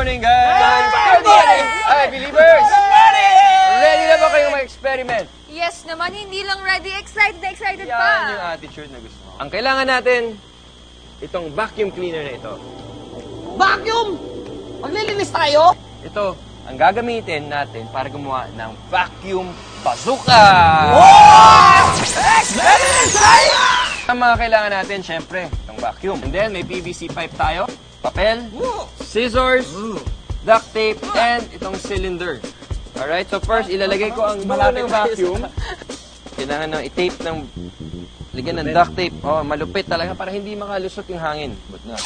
morning, guys! Good morning! Hi, believers! Good morning! Ready na ba kayong mag-experiment? Yes naman, hindi lang ready, excited na excited Yan pa. yung attitude na gusto ko. Ang kailangan natin, itong vacuum cleaner na ito. Vacuum! Maglilinis tayo? Ito, ang gagamitin natin para gumawa ng vacuum bazooka! Experiment tayo! Ang mga kailangan natin, syempre, itong vacuum. And then, may PVC pipe tayo, papel, scissors, duct tape, and itong cylinder. Alright, so first, ilalagay ko ang buo ng vacuum. Kailangan nang i-tape ng, lagyan ng duct tape. Oh, malupit talaga para hindi makalusot yung hangin. But na.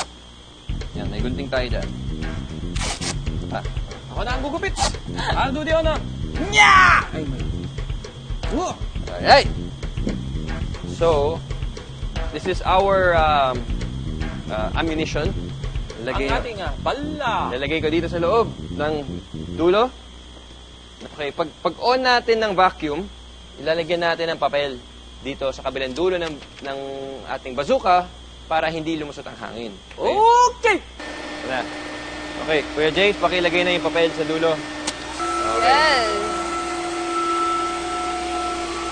Yan, may gunting tayo dyan. Ah, Ako na ang gugupit. Ano di ako na? Nya! alright. So, this is our ammunition. Ang ating bala. Lalagay ko dito sa loob ng dulo. Okay, pag on natin ng vacuum, ilalagyan natin ng papel dito sa kabilang dulo ng ating bazooka para hindi lumusot ang hangin. Okay? Okay! Wala. Okay, Kuya James, pakilagay na yung papel sa dulo. Okay. Yes.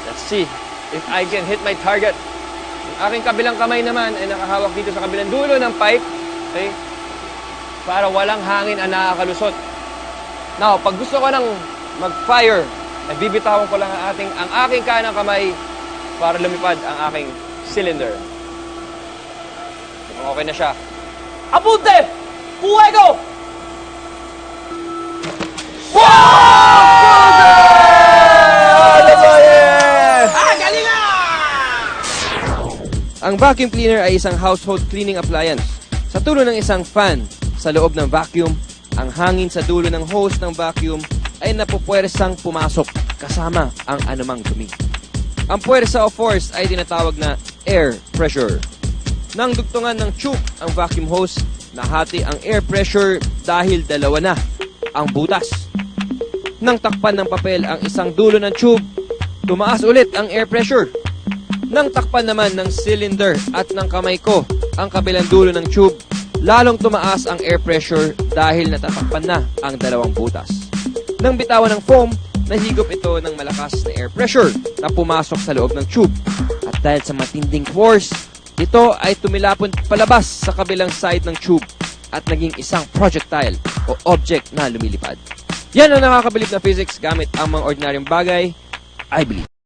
Let's see if I can hit my target. Yung aking kabilang kamay naman ay nakahawak dito sa kabilang dulo ng pipe. Okay? Para walang hangin ang nakakalusot. Now, pag gusto ko nang mag-fire, ay bibitawan ko lang ang aking kanang kamay para lumipad ang aking cylinder. Okay na siya. Apunte! Fuego! Galing na! Ang vacuum cleaner ay isang household cleaning appliance. Sa tulong ng isang fan sa loob ng vacuum, ang hangin sa dulo ng hose ng vacuum ay napupwersang pumasok kasama ang anumang dumi. Ang puwersa o force ay tinatawag na air pressure. Nang dugtungan ng tube ang vacuum hose, nahati ang air pressure dahil dalawa na ang butas. Nang takpan ng papel ang isang dulo ng tube, tumaas ulit ang air pressure. Nang takpan naman ng cylinder at ng kamay ko ang kabilang dulo ng tube, lalong tumaas ang air pressure dahil natatakpan na ang dalawang butas. Nang bitawan ng foam, nahigop ito ng malakas na air pressure na pumasok sa loob ng tube. At dahil sa matinding force, ito ay tumilapon palabas sa kabilang side ng tube at naging isang projectile o object na lumilipad. Yan ang nakakabilib na physics gamit ang mga ordinaryong bagay, I believe.